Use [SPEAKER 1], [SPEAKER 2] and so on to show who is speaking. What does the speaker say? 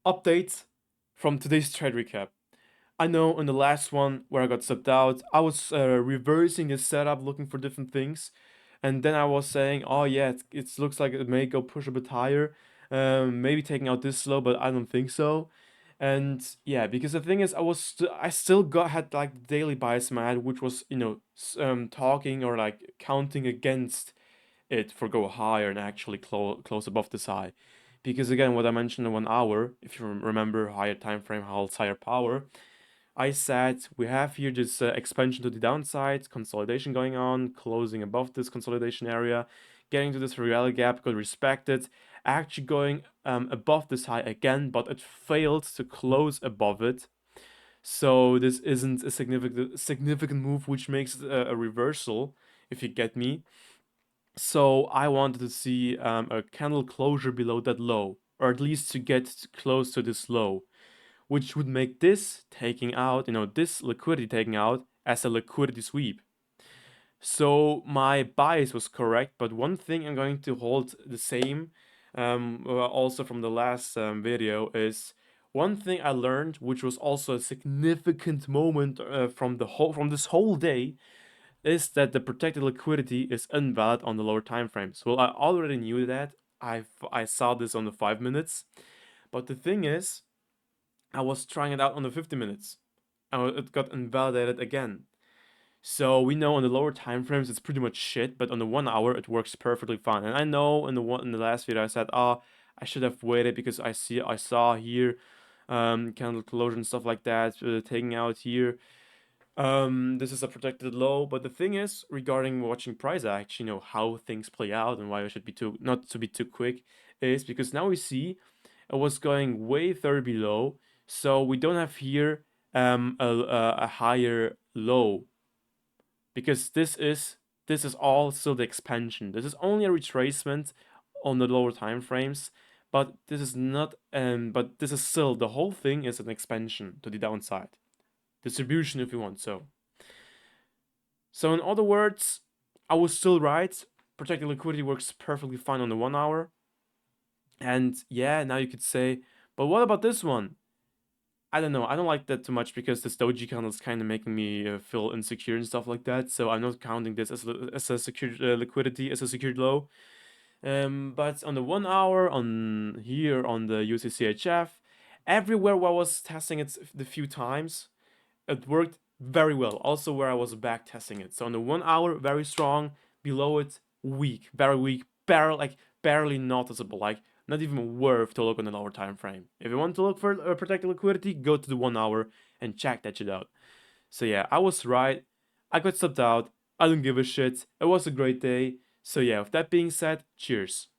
[SPEAKER 1] Update from today's trade recap. I know in the last one where I got subbed out, I was reversing the setup, looking for different things, and then I was saying, "Oh yeah, it looks like it may go push a bit higher, maybe taking out this slow, but I don't think so." And yeah, because the thing is, I still got had like the daily bias in my head, which was talking or like counting against it for go higher and actually close above this high. Because again, what I mentioned in 1 hour, if you remember, higher time frame holds higher power. I said we have here this expansion to the downside, consolidation going on, closing above this consolidation area, getting to this reality gap, got respected, actually going above this high again, but it failed to close above it. So this isn't a significant move, which makes it a reversal, if you get me. So I wanted to see a candle closure below that low, or at least to get close to this low, which would make this taking out, this liquidity taking out as a liquidity sweep. So my bias was correct, but one thing I'm going to hold the same, also from the last video, is one thing I learned, which was also a significant moment from this whole day, is that the protected liquidity is invalid on the lower time frames. Well, I already knew that. I saw this on the 5 minutes, but the thing is, I was trying it out on the 50 minutes, and it got invalidated again. So we know on the lower time frames it's pretty much shit, but on the 1 hour it works perfectly fine. And I know in the last video I said, I should have waited because I saw here candle closure and stuff like that taking out here. This is a protected low, but the thing is, regarding watching price action, how things play out and why I should be not to be too quick, is because now we see it was going way further below, so we don't have here a higher low, because this is all still the expansion. This is only a retracement on the lower time frames, but this is not but this is still, the whole thing is an expansion to the downside. Distribution, if you want. So in other words, I was still right. Protected liquidity works perfectly fine on the 1 hour. And yeah, now you could say, but what about this one? I don't know. I don't like that too much because this doji candle is kind of making me feel insecure and stuff like that. So I'm not counting this as a secured liquidity, as a secured low. But on the 1 hour, on here on the UCCHF, everywhere where I was testing it the few times, it worked very well. Also where I was back testing it. So on the 1 hour, very strong. Below it, weak, very weak, barely noticeable. Like not even worth to look on the lower time frame. If you want to look for protected liquidity, go to the 1 hour and check that shit out. So yeah, I was right. I got subbed out. I don't give a shit. It was a great day. So yeah, with that being said, cheers.